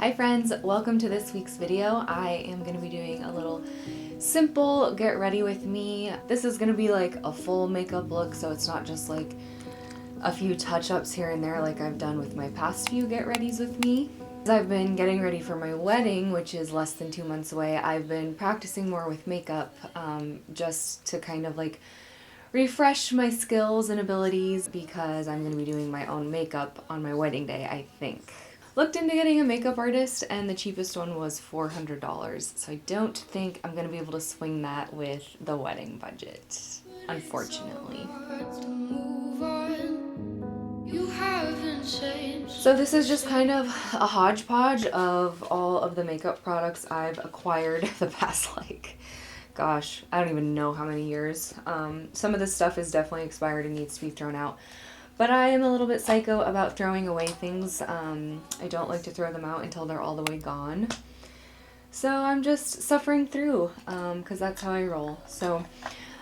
Hi friends, welcome to this week's video. I am going to be doing a little simple get ready with me. This is going to be like a full makeup look, so it's not just like a few touch-ups here and there like I've done with my past few get readies with me. As I've been getting ready for my wedding, which is less than 2 months away, I've been practicing more with makeup just to kind of like refresh my skills and abilities because I'm going to be doing my own makeup on my wedding day, I think. Looked into getting a makeup artist and the cheapest one was $400, so I don't think I'm going to be able to swing that with the wedding budget, unfortunately. So this is just kind of a hodgepodge of all of the makeup products I've acquired the past gosh, I don't even know how many years. Some of this stuff is definitely expired and needs to be thrown out. But I am a little bit psycho about throwing away things. I don't like to throw them out until they're all the way gone. So I'm just suffering through because that's how I roll. So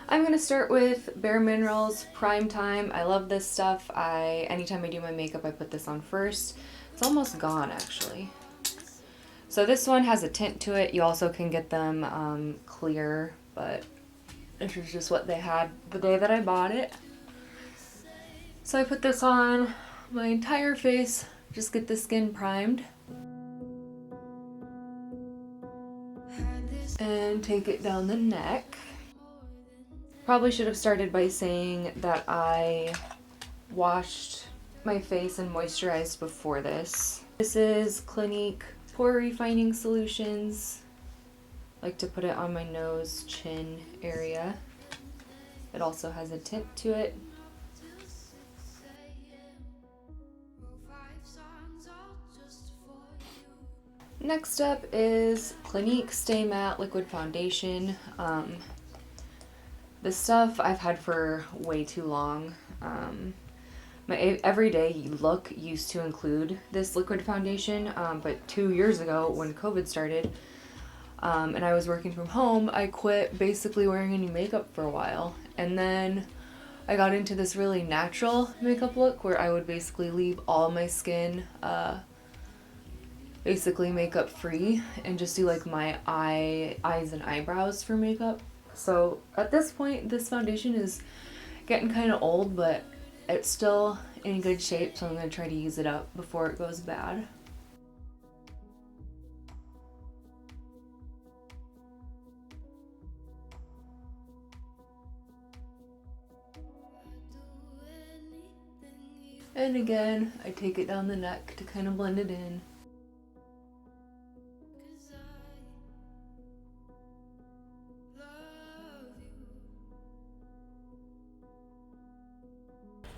I'm going to start with Bare Minerals Prime Time. I love this stuff. Anytime I do my makeup, I put this on first. It's almost gone actually. So this one has a tint to it. You also can get them clear, but this is just what they had the day that I bought it. So I put this on my entire face, just get the skin primed. And take it down the neck. Probably should have started by saying that I washed my face and moisturized before this. This is Clinique Pore Refining Solutions. I like to put it on my nose, chin area. It also has a tint to it. Next up is Clinique Stay Matte Liquid Foundation. This stuff I've had for way too long. My everyday look used to include this liquid foundation, but 2 years ago when COVID started and I was working from home, I quit basically wearing any makeup for a while. And then I got into this really natural makeup look where I would basically leave all my skin basically makeup free and just do like my eyes and eyebrows for makeup. So at this point, this foundation is getting kind of old, but it's still in good shape, so I'm going to try to use it up before it goes bad. And again, I take it down the neck to kind of blend it in.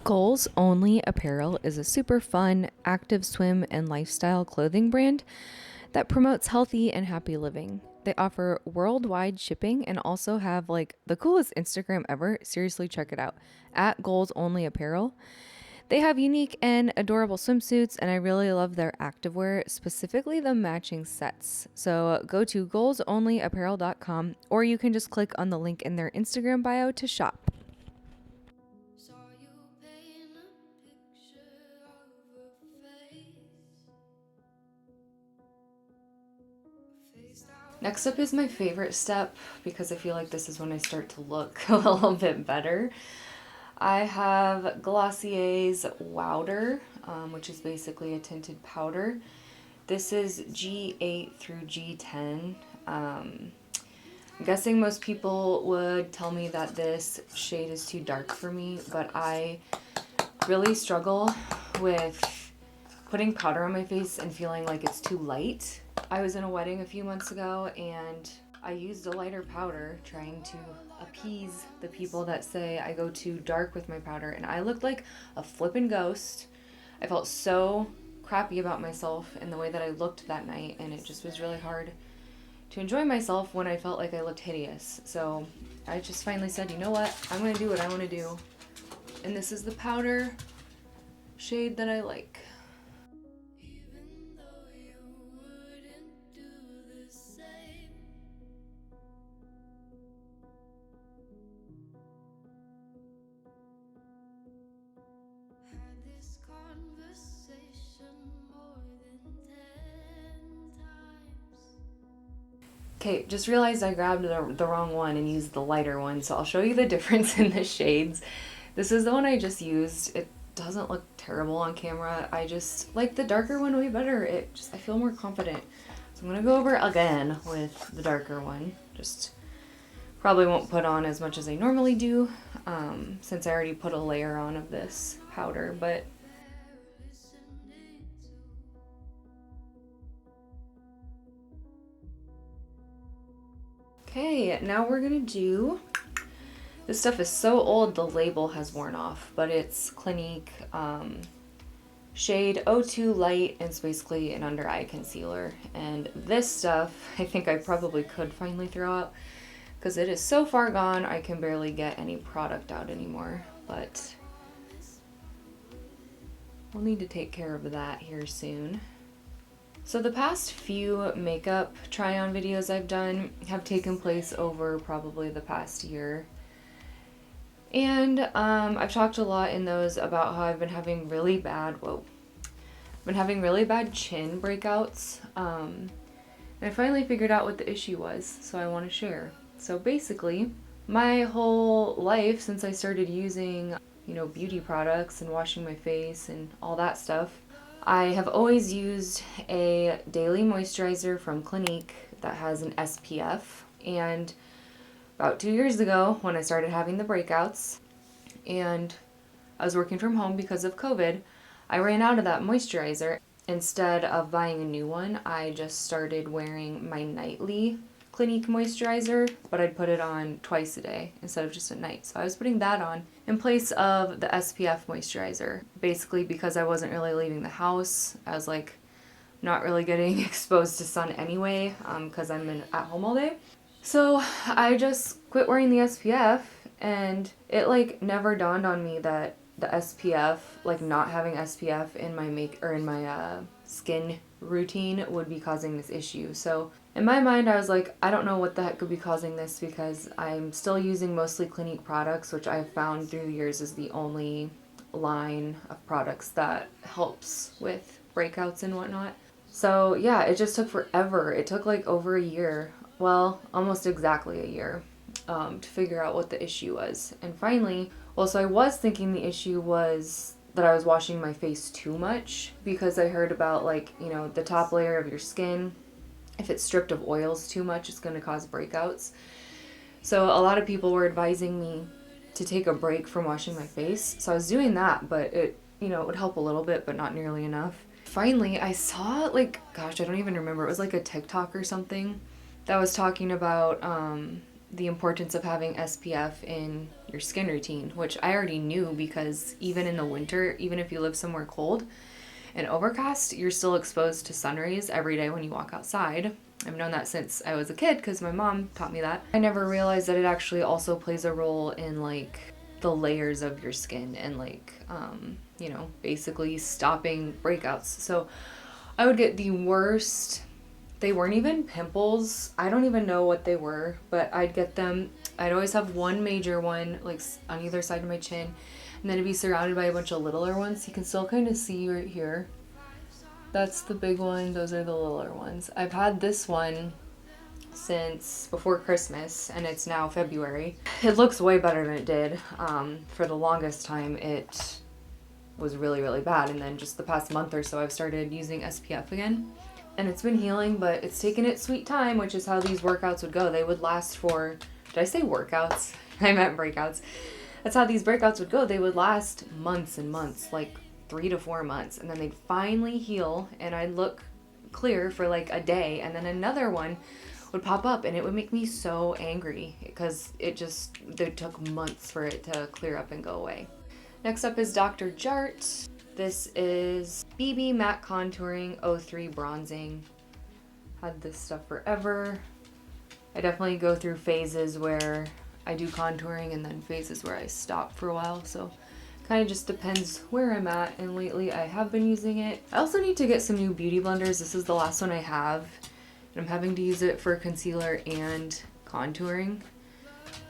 Goals Only Apparel is a super fun, active swim and lifestyle clothing brand that promotes healthy and happy living. They offer worldwide shipping and also have like the coolest Instagram ever. Seriously, check it out at Goals Only Apparel. They have unique and adorable swimsuits, and I really love their activewear, specifically the matching sets. So go to goalsonlyapparel.com, or you can just click on the link in their Instagram bio to shop. Next up is my favorite step because I feel like this is when I start to look a little bit better. I have Glossier's Wowder, which is basically a tinted powder. This is G8 through G10. I'm guessing most people would tell me that this shade is too dark for me, but I really struggle with putting powder on my face and feeling like it's too light. I was in a wedding a few months ago and I used a lighter powder trying to appease the people that say I go too dark with my powder, and I looked like a flippin' ghost. I felt so crappy about myself and the way that I looked that night, and it just was really hard to enjoy myself when I felt like I looked hideous. So I just finally said, you know what, I'm gonna do what I want to do, and this is the powder shade that I like. Okay, just realized I grabbed the wrong one and used the lighter one, so I'll show you the difference in the shades. This is the one I just used. It doesn't look terrible on camera. I just like the darker one way better. I feel more confident. So I'm gonna go over again with the darker one. Just probably won't put on as much as I normally do, since I already put a layer on of this powder, but okay, now we're gonna do, this stuff is so old the label has worn off, but it's Clinique shade O2 Light, and it's basically an under eye concealer. And this stuff, I think I probably could finally throw out because it is so far gone I can barely get any product out anymore, but we'll need to take care of that here soon. So the past few makeup try-on videos I've done have taken place over probably the past year. And I've talked a lot in those about how I've been having really bad, chin breakouts. And I finally figured out what the issue was, so I want to share. So basically, my whole life since I started using, beauty products and washing my face and all that stuff, I have always used a daily moisturizer from Clinique that has an SPF. And about 2 years ago, when I started having the breakouts and I was working from home because of COVID, I ran out of that moisturizer. Instead of buying a new one, I just started wearing my nightly Clinique moisturizer, but I'd put it on twice a day instead of just at night. So I was putting that on in place of the SPF moisturizer, basically because I wasn't really leaving the house. I was like not really getting exposed to sun anyway, because I'm at home all day. So I just quit wearing the SPF, and it never dawned on me that the SPF, not having SPF in my skin routine would be causing this issue. So in my mind, I was like, I don't know what the heck could be causing this, because I'm still using mostly Clinique products, which I've found through the years is the only line of products that helps with breakouts and whatnot. So yeah, it just took forever. It took over a year, well, almost exactly a year, to figure out what the issue was. And finally, so I was thinking the issue was that I was washing my face too much, because I heard about the top layer of your skin, if it's stripped of oils too much, it's going to cause breakouts. So a lot of people were advising me to take a break from washing my face. So I was doing that, but it would help a little bit, but not nearly enough. Finally, I saw gosh, I don't even remember. It was a TikTok or something that was talking about the importance of having SPF in your skin routine, which I already knew, because even in the winter, even if you live somewhere cold and overcast, you're still exposed to sun rays every day when you walk outside. I've known that since I was a kid because my mom taught me that. I never realized that it actually also plays a role in the layers of your skin and basically stopping breakouts. So I would get the worst. They weren't even pimples. I don't even know what they were, but I'd get them. I'd always have one major one on either side of my chin, and then it'd be surrounded by a bunch of littler ones. You can still kind of see right here. That's the big one. Those are the littler ones. I've had this one since before Christmas, and it's now February. It looks way better than it did. For the longest time, it was really, really bad, and then just the past month or so, I've started using SPF again. And it's been healing, but it's taken its sweet time, which is how these workouts would go. They would last for, did I say workouts? I meant breakouts. That's how these breakouts would go. They would last months and months, 3 to 4 months. And then they'd finally heal, and I'd look clear for a day. And then another one would pop up, and it would make me so angry because it took months for it to clear up and go away. Next up is Dr. Jart. This is BB Matte Contouring 03 Bronzing. Had this stuff forever. I definitely go through phases where I do contouring and then phases where I stop for a while. So kind of just depends where I'm at. And lately I have been using it. I also need to get some new beauty blenders. This is the last one I have. And I'm having to use it for concealer and contouring.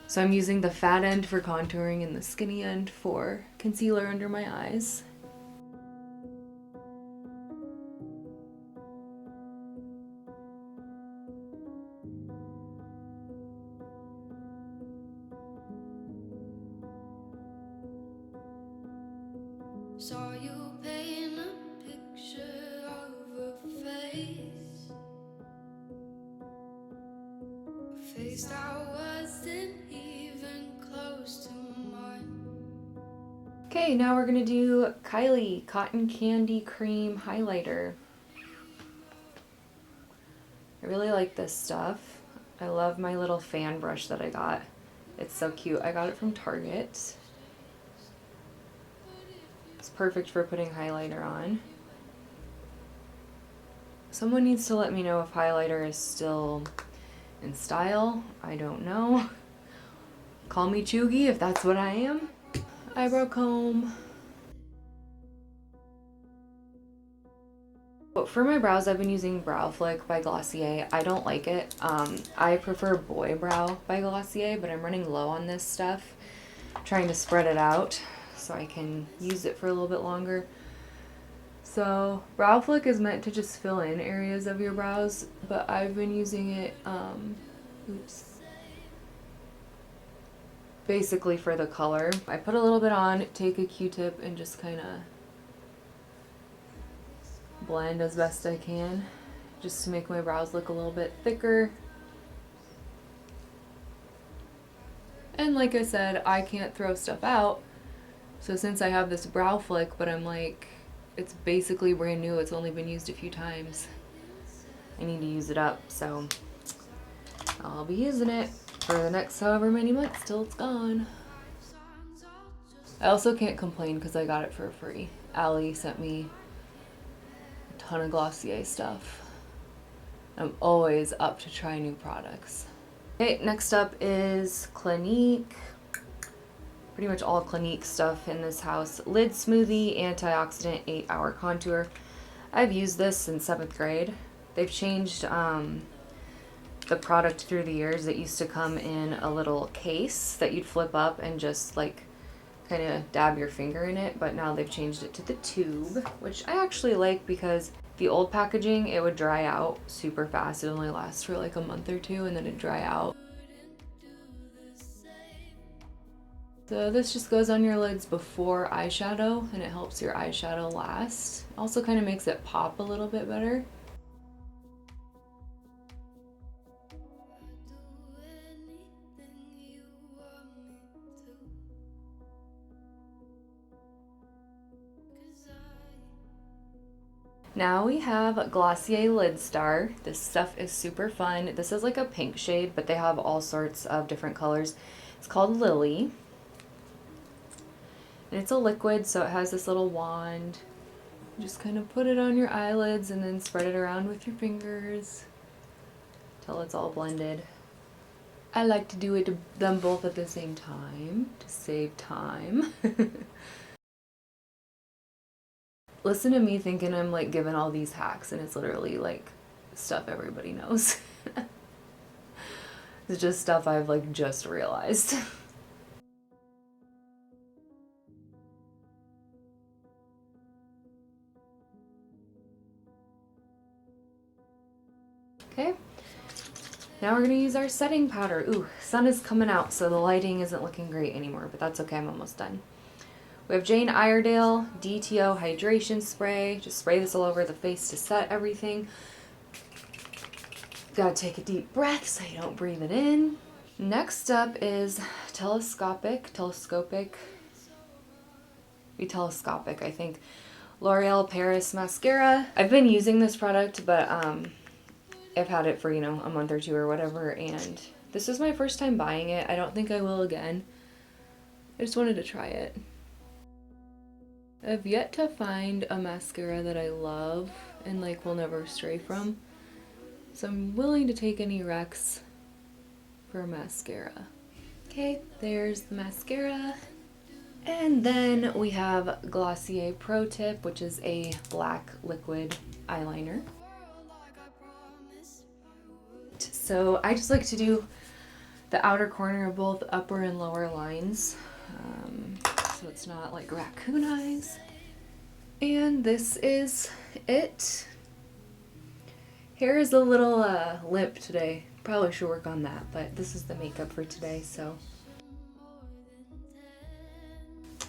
So I'm using the fat end for contouring and the skinny end for concealer under my eyes. Saw you paint a picture of a face that wasn't even close to mine. Okay, now we're gonna do Kylie Cotton Candy Cream Highlighter. I really like this stuff. I love my little fan brush that I got. It's so cute. I got it from Target. It's perfect for putting highlighter on. Someone needs to let me know if highlighter is still in style. I don't know. Call me chuggy if that's what I am. Eyebrow comb. But for my brows, I've been using Brow Flick by Glossier. I don't like it. I prefer Boy Brow by Glossier, but I'm running low on this stuff. I'm trying to spread it out so I can use it for a little bit longer. So Brow Flick is meant to just fill in areas of your brows, but I've been using it, basically for the color. I put a little bit on, take a Q-tip, and just kind of blend as best I can, just to make my brows look a little bit thicker. And like I said, I can't throw stuff out, so since I have this Brow Flick, but I'm like, it's basically brand new, it's only been used a few times, I need to use it up, so I'll be using it for the next however many months till it's gone. I also can't complain because I got it for free. Allie sent me a ton of Glossier stuff. I'm always up to try new products. Okay, next up is Clinique. Pretty much all Clinique stuff in this house. Lid Smoothie Antioxidant 8-Hour Contour. I've used this since 7th grade. They've changed the product through the years. It used to come in a little case that you'd flip up and just like kind of dab your finger in it, but now they've changed it to the tube, which I actually like because the old packaging, it would dry out super fast. It only lasts for like a month or two and then it'd dry out. So this just goes on your lids before eyeshadow and it helps your eyeshadow last. Also kind of makes it pop a little bit better. Now we have Glossier Lid Star. This stuff is super fun. This is like a pink shade, but they have all sorts of different colors. It's called Lily. And it's a liquid, so it has this little wand. You just kind of put it on your eyelids and then spread it around with your fingers till it's all blended. I like to do them both at the same time to save time. Listen to me thinking I'm like giving all these hacks and it's literally like stuff everybody knows. It's just stuff I've like just realized. Okay, now we're gonna use our setting powder. Ooh, sun is coming out, so the lighting isn't looking great anymore, but that's okay, I'm almost done. We have Jane Iredale DTO Hydration Spray. Just spray this all over the face to set everything. Gotta take a deep breath so you don't breathe it in. Next up is Telescopic, I think. L'Oreal Paris Mascara. I've been using this product, but I've had it for, you know, a month or two or whatever, and this is my first time buying it. I don't think I will again. I just wanted to try it. I've yet to find a mascara that I love and like will never stray from. So I'm willing to take any recs for mascara. Okay, there's the mascara. And then we have Glossier Pro Tip, which is a black liquid eyeliner. So I just like to do the outer corner of both upper and lower lines. So it's not like raccoon eyes. And this is it. Hair is a little limp today. Probably should work on that, but this is the makeup for today, so.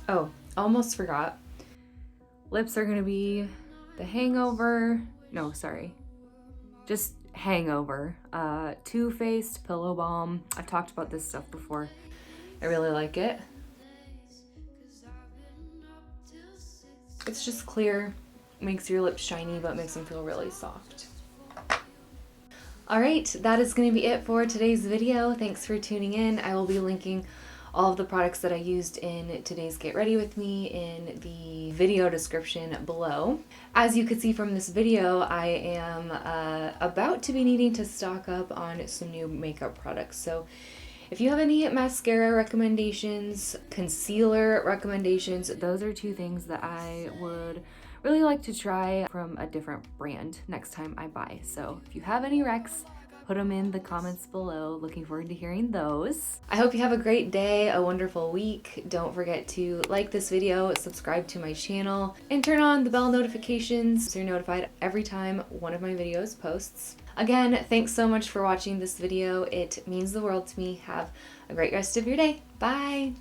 Oh, almost forgot. Lips are gonna be the Hangover, no, sorry, just Hangover, Too Faced Pillow Balm. I've talked about this stuff before. I really like it. It's just clear, makes your lips shiny, but makes them feel really soft. All right, that is going to be it for today's video. Thanks for tuning in. I will be linking all of the products that I used in today's Get Ready With Me in the video description below. As you could see from this video, I am about to be needing to stock up on some new makeup products. So if you have any mascara recommendations, concealer recommendations, those are two things that I would really like to try from a different brand next time I buy. So if you have any recs, put them in the comments below. Looking forward to hearing those. I hope you have a great day, a wonderful week. Don't forget to like this video, subscribe to my channel, and turn on the bell notifications so you're notified every time one of my videos posts. Again, thanks so much for watching this video. It means the world to me. Have a great rest of your day. Bye!